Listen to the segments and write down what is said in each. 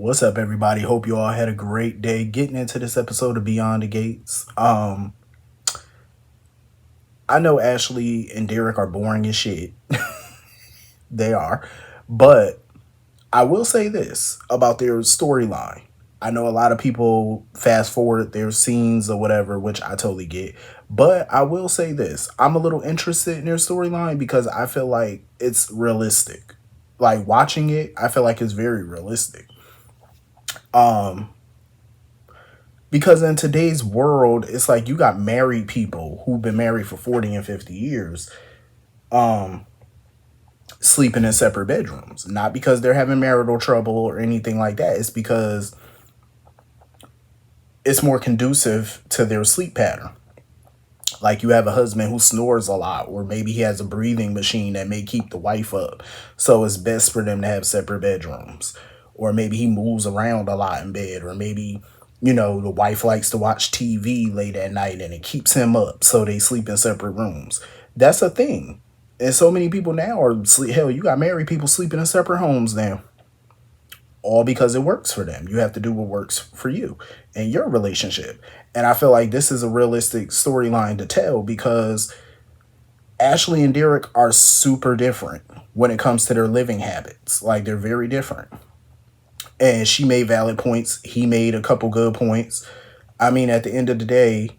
What's up, everybody? Hope you all had a great day getting into this episode of Beyond the Gates. I know Ashley and Derek are boring as shit. They are. But I will say this about their storyline. I know a lot of people fast forward their scenes or whatever, which I totally get. But I will say this. I'm a little interested in their storyline because I feel like it's realistic. Like watching it, I feel like it's very realistic. Um, Because in today's world, it's like you got married people who've been married for 40 and 50 years sleeping in separate bedrooms. Not because they're having marital trouble or anything like that. It's because it's more conducive to their sleep pattern. Like you have a husband who snores a lot, or maybe he has a breathing machine that may keep the wife up. So it's best for them to have separate bedrooms. Or maybe he moves around a lot in bed, or maybe, the wife likes to watch TV late at night and it keeps him up. So they sleep in separate rooms. That's a thing. And so many people now are sleep. Hell, you got married people sleeping in separate homes now, all because it works for them. You have to do what works for you and your relationship. And I feel like this is a realistic storyline to tell because Ashley and Derek are super different when it comes to their living habits. Like they're very different. And she made valid points. He made a couple good points. I mean, at the end of the day,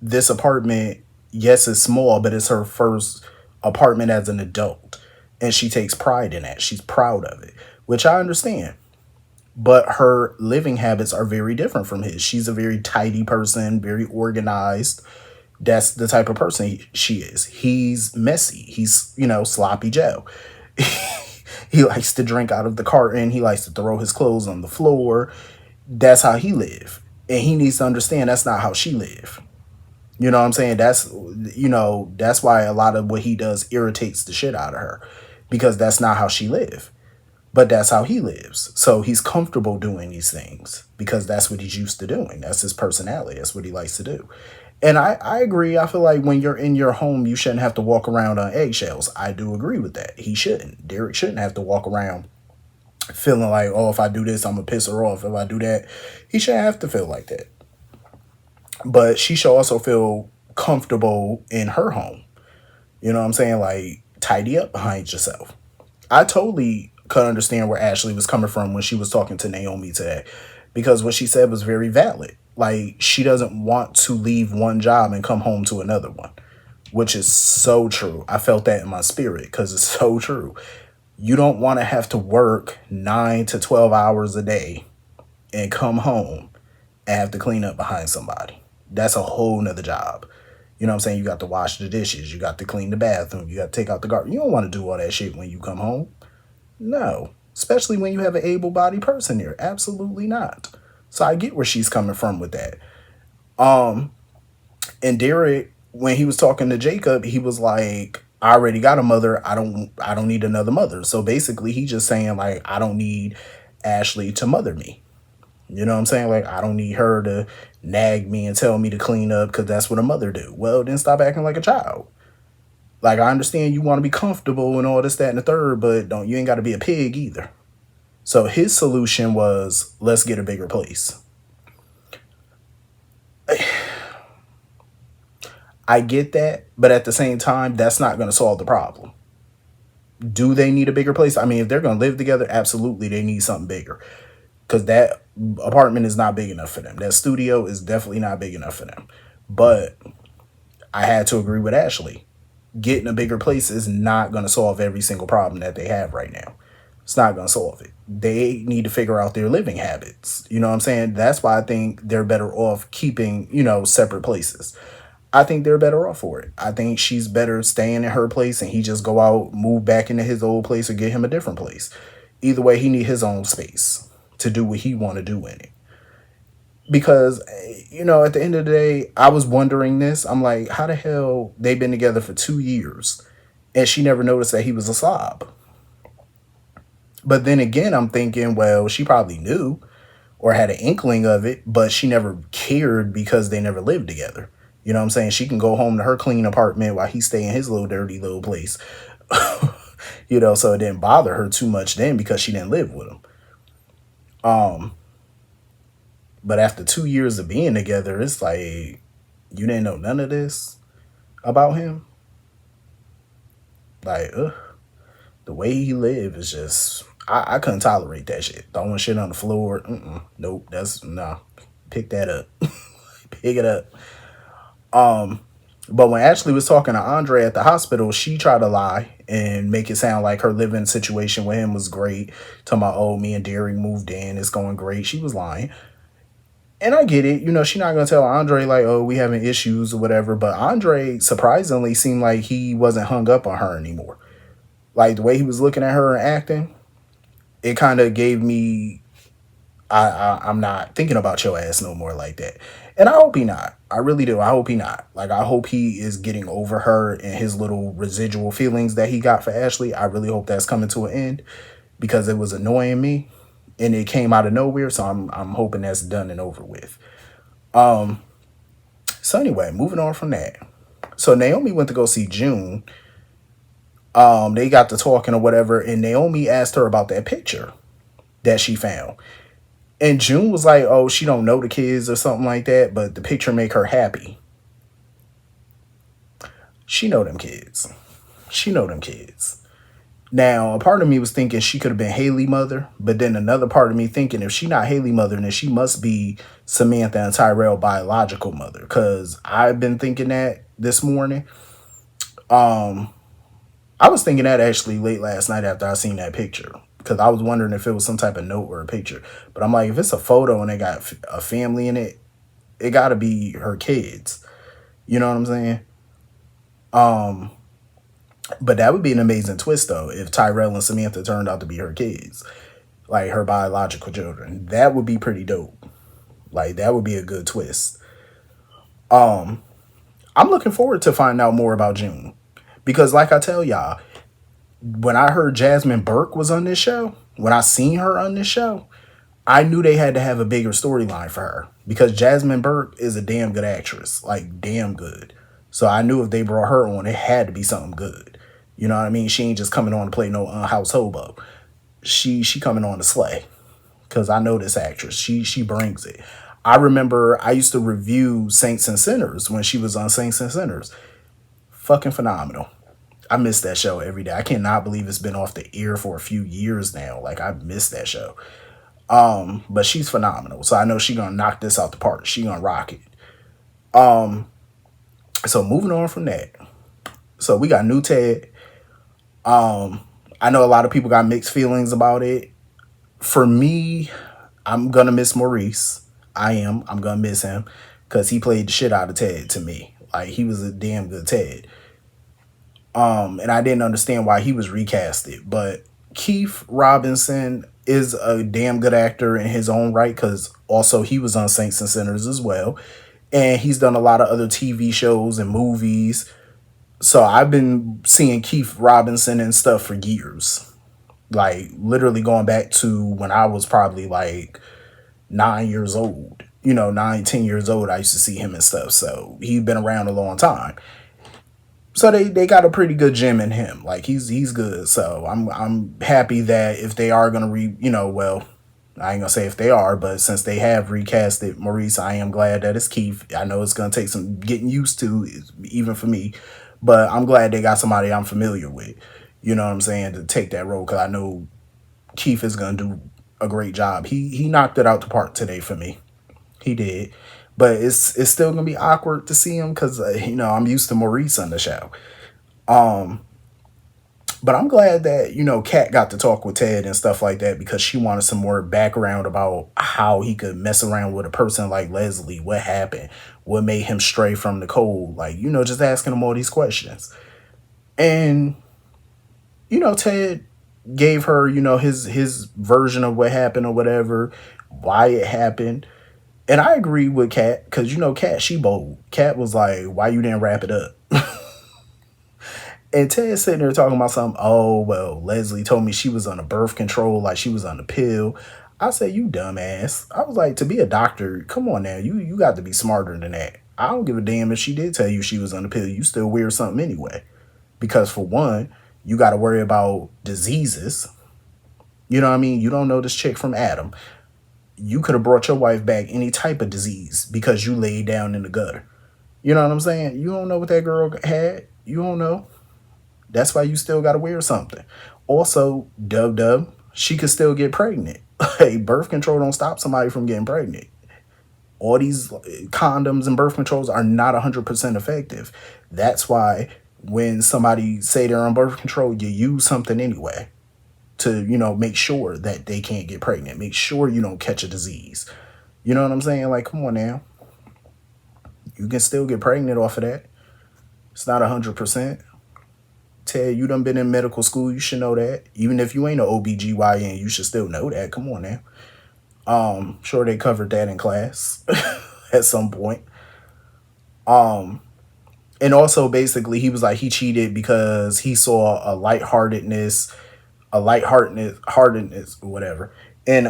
this apartment, yes, it's small, but it's her first apartment as an adult. And she takes pride in that. She's proud of it, which I understand. But her living habits are very different from his. She's a very tidy person, very organized. That's the type of person she is. He's messy. He's, sloppy Joe. He likes to drink out of the carton. He likes to throw his clothes on the floor. That's how he live. And he needs to understand that's not how she live. You know what I'm saying? That's why a lot of what he does irritates the shit out of her because that's not how she live. But that's how he lives. So he's comfortable doing these things because that's what he's used to doing. That's his personality. That's what he likes to do. And I agree. I feel like when you're in your home, you shouldn't have to walk around on eggshells. I do agree with that. He shouldn't. Derek shouldn't have to walk around feeling like, oh, if I do this, I'm going to piss her off. If I do that, he shouldn't have to feel like that. But she should also feel comfortable in her home. You know what I'm saying? Like, tidy up behind yourself. I totally could understand where Ashley was coming from when she was talking to Naomi today. Because what she said was very valid. Like, she doesn't want to leave one job and come home to another one. Which is so true. I felt that in my spirit because it's so true. You don't want to have to work 9 to 12 hours a day and come home and have to clean up behind somebody. That's a whole nother job. You know what I'm saying? You got to wash the dishes. You got to clean the bathroom. You got to take out the garbage. You don't want to do all that shit when you come home. No. Especially when you have an able-bodied person there. Absolutely not. So I get where she's coming from with that. And Derek, when he was talking to Jacob, he was like, I already got a mother. I don't need another mother. So basically he just saying like, I don't need Ashley to mother me. You know what I'm saying? Like, I don't need her to nag me and tell me to clean up because that's what a mother do. Well, then stop acting like a child. Like, I understand you want to be comfortable and all this, that, and the third, but you ain't got to be a pig either. So his solution was, let's get a bigger place. I get that, but at the same time, that's not going to solve the problem. Do they need a bigger place? I mean, if they're going to live together, absolutely they need something bigger. Because that apartment is not big enough for them. That studio is definitely not big enough for them. But I had to agree with Ashley. Getting a bigger place is not going to solve every single problem that they have right now. It's not going to solve it. They need to figure out their living habits. You know what I'm saying? That's why I think they're better off keeping, separate places. I think they're better off for it. I think she's better staying in her place and he just go out, move back into his old place or get him a different place. Either way, he need his own space to do what he want to do in it. Because, at the end of the day, I was wondering this. I'm like, how the hell they've been together for 2 years and she never noticed that he was a slob? But then again, I'm thinking, well, she probably knew or had an inkling of it, but she never cared because they never lived together. You know what I'm saying? She can go home to her clean apartment while he stay in his little dirty little place. So it didn't bother her too much then because she didn't live with him. But after 2 years of being together, it's like you didn't know none of this about him. Like, the way he lived is just I couldn't tolerate that shit. Throwing shit on the floor. Nope. That's nah. Pick that up. Pick it up. But when Ashley was talking to Andre at the hospital, she tried to lie and make it sound like her living situation with him was great. Talking about, oh, me and Derek moved in, it's going great. She was lying. And I get it. She's not going to tell Andre, like, oh, we having issues or whatever. But Andre surprisingly seemed like he wasn't hung up on her anymore. Like, the way he was looking at her and acting, it kind of gave me, I'm not thinking about your ass no more like that. And I hope he not. I really do. I hope he not. Like, I hope he is getting over her and his little residual feelings that he got for Ashley. I really hope that's coming to an end because it was annoying me and it came out of nowhere. So I'm hoping that's done and over with. So anyway, moving on from that. So Naomi went to go see June. They got to talking or whatever, and Naomi asked her about that picture that she found. And June was like, oh, she don't know the kids or something like that, but the picture make her happy. She know them kids. She know them kids. Now, a part of me was thinking she could have been Haley mother, but then another part of me thinking if she not Haley mother, then she must be Samantha and Tyrell biological mother. Because I've been thinking that this morning. I was thinking that actually late last night after I seen that picture. Because I was wondering if it was some type of note or a picture. But I'm like, if it's a photo and they got a family in it, it got to be her kids. You know what I'm saying? But that would be an amazing twist, though, if Tyrell and Samantha turned out to be her kids. Like, her biological children. That would be pretty dope. Like, that would be a good twist. I'm looking forward to find out more about June. Because, like I tell y'all, when I heard Jasmine Burke was on this show, when I seen her on this show, I knew they had to have a bigger storyline for her. Because Jasmine Burke is a damn good actress. Like, damn good. So I knew if they brought her on, it had to be something good. You know what I mean? She ain't just coming on to play no house hobo. She coming on to slay. Because I know this actress. She brings it. I remember I used to review Saints and Sinners when she was on Saints and Sinners. Fucking phenomenal. I miss that show every day. I cannot believe it's been off the air for a few years now. Like, I miss that show. But she's phenomenal. So I know she gonna knock this out the park. She gonna rock it. So moving on from that. So we got new Ted. I know a lot of people got mixed feelings about it. For me, I'm gonna miss Maurice. I am. I'm gonna miss him. Because he played the shit out of Ted to me. Like, he was a damn good Ted. And I didn't understand why he was recasted. But Keith Robinson is a damn good actor in his own right, because also he was on Saints and Sinners as well. And he's done a lot of other TV shows and movies. So I've been seeing Keith Robinson and stuff for years. Like, literally going back to when I was probably like 9 years old. 9, 10 years old, I used to see him and stuff. So he's been around a long time. So they got a pretty good gem in him. Like, he's good. So I'm happy that if they are gonna well, I ain't gonna say if they are, but since they have recasted Maurice, I am glad that it's Keith. I know it's gonna take some getting used to, even for me, but I'm glad they got somebody I'm familiar with. You know what I'm saying, to take that role, because I know Keith is gonna do a great job. He knocked it out the park today for me. He did. But it's still gonna be awkward to see him because I'm used to Maurice on the show. But I'm glad that Kat got to talk with Ted and stuff like that, because she wanted some more background about how he could mess around with a person like Leslie. What happened? What made him stray from Nicole? Like, just asking him all these questions. And Ted gave her his version of what happened or whatever, why it happened. And I agree with Kat, because Kat, she bold. Kat was like, why you didn't wrap it up? And Ted's sitting there talking about something. Oh, well, Leslie told me she was on a birth control, like she was on a pill. I said, you dumbass. I was like, to be a doctor, come on now. You got to be smarter than that. I don't give a damn if she did tell you she was on a pill. You still wear something anyway. Because for one, you got to worry about diseases. You know what I mean? You don't know this chick from Adam. You could have brought your wife back any type of disease because you laid down in the gutter. You know what I'm saying? You don't know what that girl had. You don't know. That's why you still got to wear something. Also, dub dub, she could still get pregnant. Hey, birth control don't stop somebody from getting pregnant. All these condoms and birth controls are not 100% effective. That's why when somebody say they're on birth control, you use something anyway to, make sure that they can't get pregnant. Make sure you don't catch a disease. You know what I'm saying? Like, come on now. You can still get pregnant off of that. It's not 100%. Ted, you done been in medical school. You should know that. Even if you ain't an OBGYN, you should still know that. Come on now. Sure they covered that in class at some point. And also basically he was like he cheated because he saw a lightheartedness, whatever. And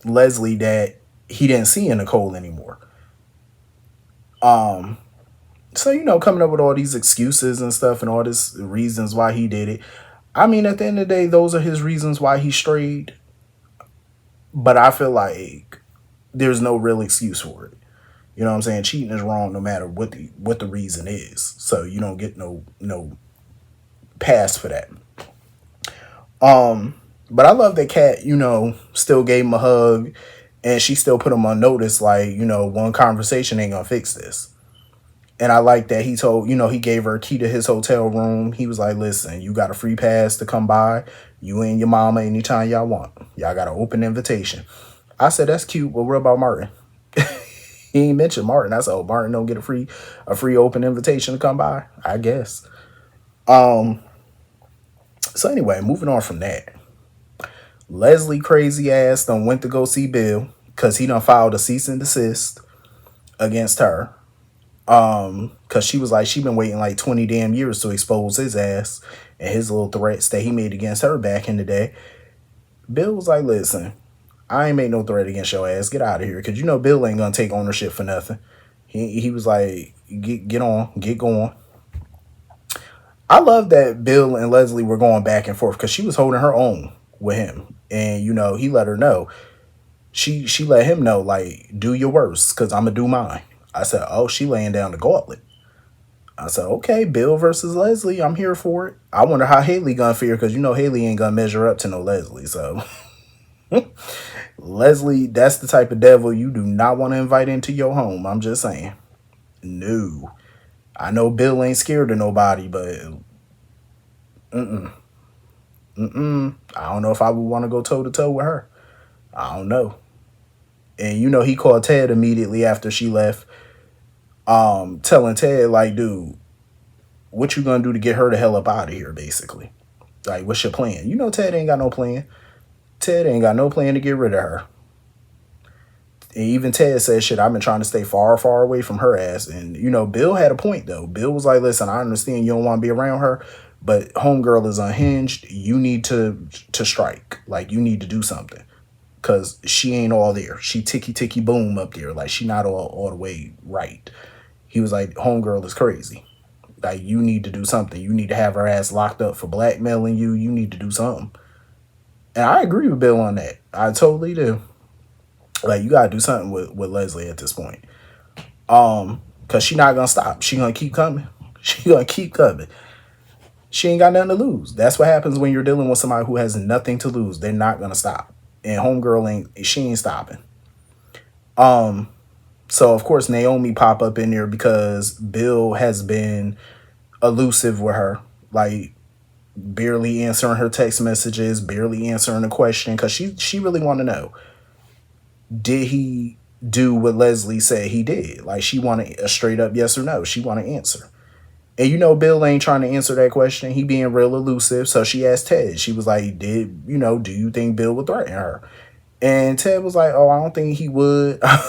Leslie that he didn't see in Nicole anymore. So, coming up with all these excuses and stuff and all this reasons why he did it. I mean, at the end of the day, those are his reasons why he strayed. But I feel like there's no real excuse for it. You know what I'm saying? Cheating is wrong no matter what the reason is. So you don't get no pass for that. But I love that Kat, still gave him a hug and she still put him on notice, like, one conversation ain't gonna fix this. And I like that he gave her a key to his hotel room. He was like, listen, you got a free pass to come by. You and your mama anytime y'all want. Y'all got an open invitation. I said, that's cute, but what about Martin? He ain't mentioned Martin. I said, oh, Martin don't get a free open invitation to come by? I guess. So anyway, moving on from that. Leslie crazy ass done went to go see Bill because he done filed a cease and desist against her. Cause she was like, she been waiting like 20 damn years to expose his ass and his little threats that he made against her back in the day. Bill was like, listen, I ain't made no threat against your ass. Get out of here. Cause Bill ain't gonna take ownership for nothing. He was like, get on, get going. I love that Bill and Leslie were going back and forth because she was holding her own with him. And, he let her know. She let him know, like, do your worst because I'm going to do mine. I said, oh, she laying down the gauntlet. I said, okay, Bill versus Leslie. I'm here for it. I wonder how Haley gonna fare because, Haley ain't gonna measure up to no Leslie. So, Leslie, that's the type of devil you do not want to invite into your home. I'm just saying. No. I know Bill ain't scared of nobody, but I don't know if I would want to go toe to toe with her. I don't know. And he called Ted immediately after she left, telling Ted, like, dude, what you gonna do to get her the hell up out of here, basically? Like, what's your plan? Ted ain't got no plan. Ted ain't got no plan to get rid of her. And even Ted said, shit, I've been trying to stay far, far away from her ass. And, Bill had a point, though. Bill was like, listen, I understand you don't want to be around her, but homegirl is unhinged. You need to strike. Like, you need to do something. Because she ain't all there. She ticky boom up there. Like, she not all the way right. He was like, homegirl is crazy. Like, you need to do something. You need to have her ass locked up for blackmailing you. You need to do something. And I agree with Bill on that. I totally do. Like, you gotta do something with Leslie at this point. Cause she not gonna stop. She gonna keep coming. She gonna keep coming. She ain't got nothing to lose. That's what happens when you're dealing with somebody who has nothing to lose. They're not gonna stop. And homegirl ain't stopping. So of course Naomi pop up in there because Bill has been elusive with her. Like, barely answering her text messages, barely answering a question, because she really want to know, did he do what Leslie said he did? Like, she wanted a straight up yes or no. She want to answer. And Bill ain't trying to answer that question. He being real elusive. So she asked Ted. She was like, do you think Bill would threaten her? And Ted was like, oh, I don't think he would. I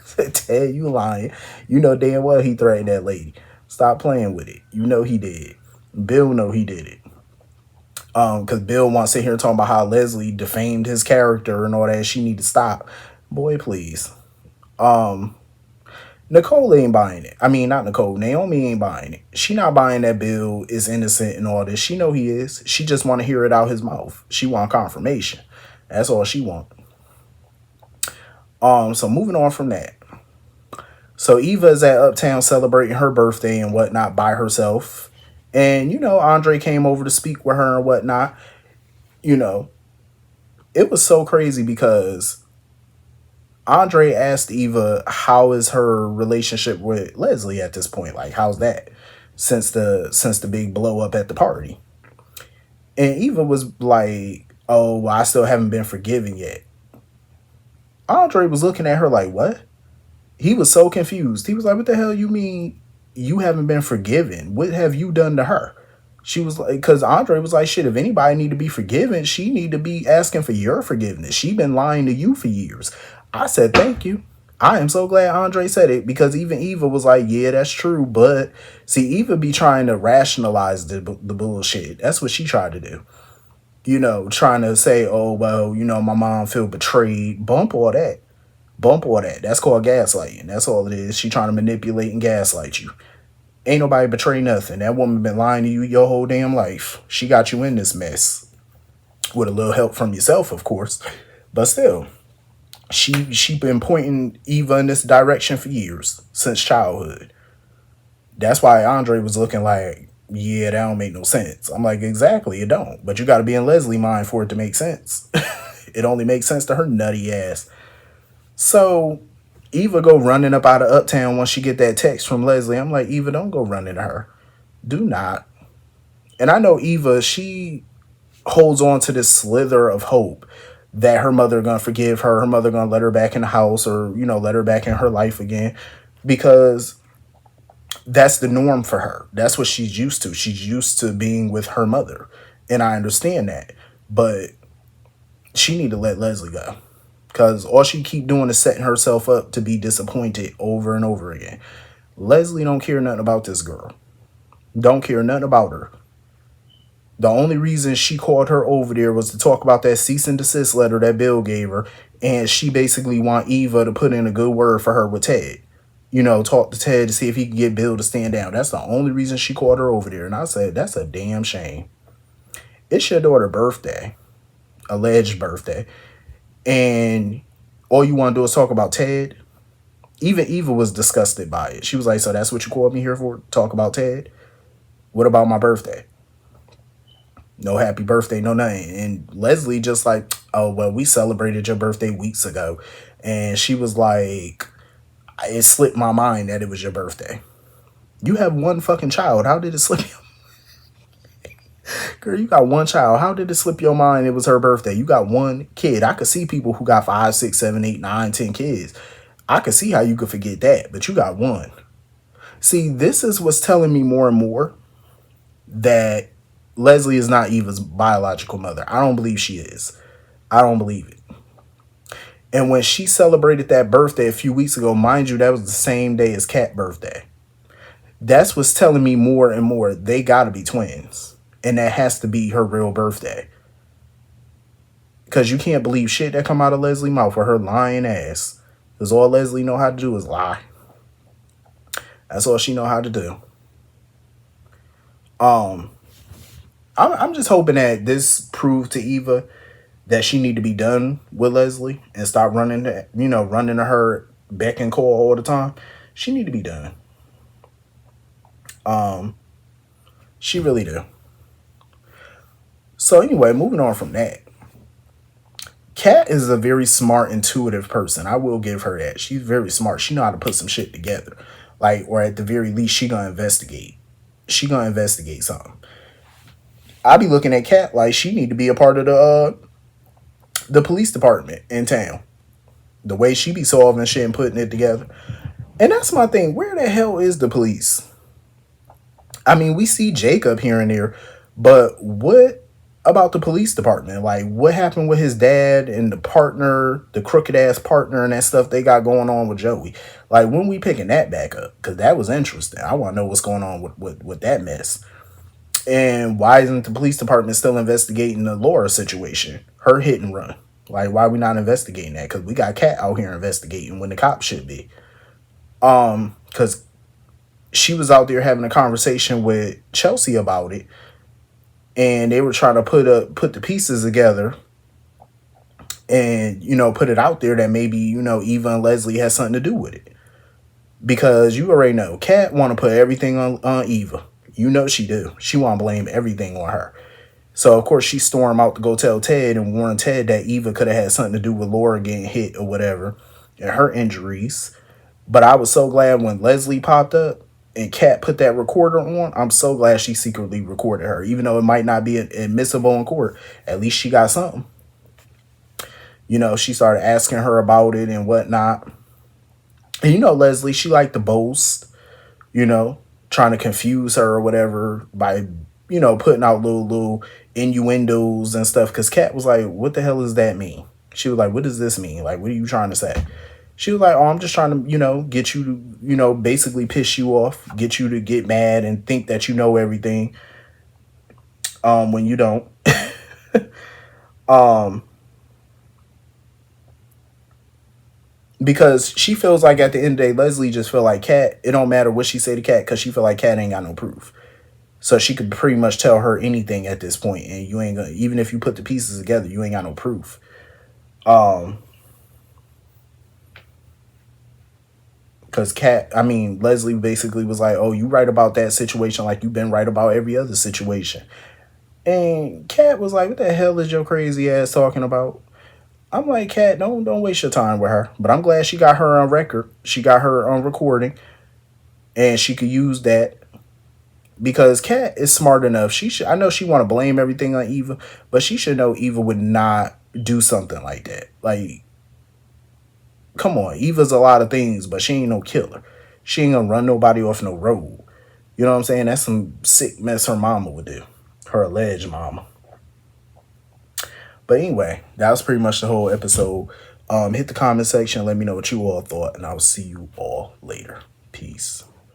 said, Ted, you lying. Damn well he threatened that lady. Stop playing with it. He did. Bill know he did it. Because Bill wants to sit here talking about how Leslie defamed his character and all that. She need to stop. Boy, please. Nicole ain't buying it. I mean, not Nicole. Naomi ain't buying it. She not buying that Bill is innocent and all this. She know he is. She just want to hear it out his mouth. She want confirmation. That's all she want. So moving on from that. So Eva is at Uptown celebrating her birthday and whatnot by herself. And, Andre came over to speak with her and whatnot. You know, it was so crazy because Andre asked Eva, how is her relationship with Leslie at this point? Like, how's that since the big blow up at the party? And Eva was like, oh, well, I still haven't been forgiven yet. Andre was looking at her like, what? He was so confused. He was like, what the hell you mean you haven't been forgiven? What have you done to her? She was like, because Andre was like, shit, if anybody need to be forgiven, she need to be asking for your forgiveness. She been lying to you for years. I said, thank you. I am so glad Andre said it, because even Eva was like, yeah, that's true. But see, Eva be trying to rationalize the bullshit. That's what she tried to do. Trying to say, oh, well, my mom feel betrayed. Bump all that. Bump all that. That's called gaslighting. That's all it is. She trying to manipulate and gaslight you. Ain't nobody betray nothing. That woman been lying to you your whole damn life. She got you in this mess. With a little help from yourself, of course. But still, she been pointing Eva in this direction for years, since childhood. That's why Andre was looking like, yeah, that don't make no sense. I'm like, exactly, it don't. But you got to be in Leslie mind for it to make sense. It only makes sense to her nutty ass. So Eva go running up out of Uptown once she get that text from Leslie. I'm like, Eva, don't go running to her. Do not. And I know Eva, she holds on to this slither of hope that her mother gonna forgive her mother gonna let her back in the house, or let her back in her life again, because that's the norm for her. That's what she's used to. She's used to being with her mother, and I understand that. But she need to let Leslie go, because all she keep doing is setting herself up to be disappointed over and over again. Leslie don't care nothing about this girl. Don't care nothing about her. The only reason she called her over there was to talk about that cease and desist letter that Bill gave her, and she basically want Eva to put in a good word for her with Ted. Talk to Ted to see if he can get Bill to stand down. That's the only reason she called her over there. And I said, that's a damn shame. It's your daughter's birthday, alleged birthday, and all you want to do is talk about Ted. Even Eva was disgusted by it. She was like, so that's what you called me here for? Talk about Ted? What about my birthday? No happy birthday, no nothing. And Leslie just like, oh, well, we celebrated your birthday weeks ago. And she was like, it slipped my mind that it was your birthday. You have one fucking child. How did it slip you? Girl, you got one child. How did it slip your mind it was her birthday? You got one kid. I could see people who got 5, 6, 7, 8, 9, 10 kids. I could see how you could forget that, but you got one. See, this is what's telling me more and more that Leslie is not Eva's biological mother. I don't believe she is. I don't believe it. And when she celebrated that birthday a few weeks ago, mind you, that was the same day as Kat's birthday. That's what's telling me more and more they gotta be twins. And that has to be her real birthday. Because you can't believe shit that come out of Leslie's mouth with her lying ass. Because all Leslie know how to do is lie. That's all she know how to do. I'm just hoping that this proved to Eva that she need to be done with Leslie and stop running to her beck and call all the time. She need to be done. She really do. So anyway, moving on from that. Kat is a very smart, intuitive person. I will give her that. She's very smart. She know how to put some shit together. Like, or at the very least, she gonna investigate. She gonna investigate something. I be looking at Kat like she need to be a part of the police department in town. The way she be solving shit and putting it together. And that's my thing. Where the hell is the police? I mean, we see Jacob here and there, but what about the police department? Like, what happened with his dad and the partner, the crooked ass partner and that stuff they got going on with Joey? Like, when we picking that back up? Because that was interesting. I want to know what's going on with that mess. And why isn't the police department still investigating the Laura situation? Her hit and run. Like, why are we not investigating that? Because we got Kat out here investigating when the cops should be. Because she was out there having a conversation with Chelsea about it, and they were trying to put the pieces together, and put it out there that maybe Eva and Leslie had something to do with it, because you already know Kat want to put everything on Eva. She do. She want to blame everything on her. So of course she stormed out to go tell Ted and warn Ted that Eva could have had something to do with Laura getting hit or whatever and her injuries. But I was so glad when Leslie popped up and Kat put that recorder on. I'm so glad she secretly recorded her, even though it might not be admissible in court. At least she got something. She started asking her about it and whatnot. And Leslie, she liked to boast, you know, trying to confuse her or whatever by, putting out little innuendos and stuff. Because Kat was like, what the hell does that mean? She was like, what does this mean? Like, what are you trying to say? She was like, oh, I'm just trying to, get you to, basically piss you off, get you to get mad and think that you know everything when you don't. Because she feels like at the end of the day, Leslie just feel like Kat, it don't matter what she say to Kat because she feel like Kat ain't got no proof. So she could pretty much tell her anything at this point, and you ain't gonna, even if you put the pieces together, you ain't got no proof. Because Leslie basically was like, oh, you right about that situation like you've been right about every other situation. And Kat was like, what the hell is your crazy ass talking about? I'm like, Kat, don't waste your time with her. But I'm glad she got her on record. She got her on recording. And she could use that. Because Kat is smart enough. I know she want to blame everything on Eva, but she should know Eva would not do something like that. Like, come on, Eva's a lot of things, but she ain't no killer. She ain't gonna run nobody off no road. You know what I'm saying? That's some sick mess her mama would do. Her alleged mama. But anyway, that was pretty much the whole episode. Hit the comment section. Let me know what you all thought, and I'll see you all later. Peace.